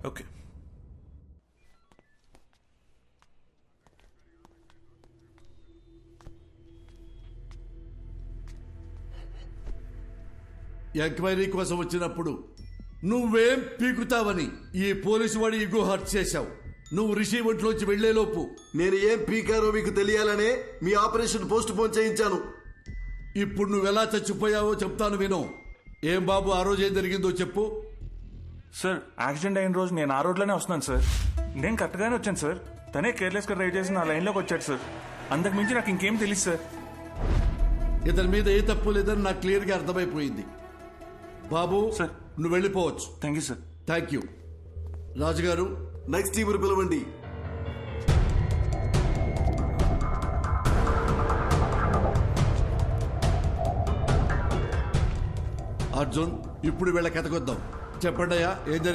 Okay. Enquiry కోసం వచ్చినప్పుడు నువ్వేం పీకుతావని ఈ పోలీసు వాడి ఇగో హర్ట్ చేశావు. నువ్వు రిషి ఒంట్లోంచి వెళ్లేలోపు నేను ఏం పీకారో మీకు తెలియాలనే మీ ఆపరేషన్ పోస్ట్ పోన్ చేయించాను. ఇప్పుడు నువ్వెలా చచ్చిపోయావో చెప్తాను విను. ఏం బాబు ఆ రోజు ఏం జరిగిందో చెప్పు. సార్ యాక్సిడెంట్ అయిన రోజు నేను ఆ రోడ్లోనే వస్తున్నాను సార్. నేను కరెక్ట్గానే వచ్చాను సార్. తనే కేర్లెస్గా డ్రైవ్ చేసి నా లైన్లోకి వచ్చాడు సార్. అంతకు మించి నాకు ఇంకేం తెలియదు సార్. ఇతని మీద ఏ తప్పు లేదని నాకు క్లియర్గా అర్థమైపోయింది. బాబు సార్ నువ్వు వెళ్ళిపోవచ్చు. Thank you sir. Thank you. రాజుగారు నెక్స్ట్ టీం పిలవండి. అర్జున్ ఇప్పుడు వీళ్ళ కథకొద్దాం. చెప్పండి అయ్యా ఏం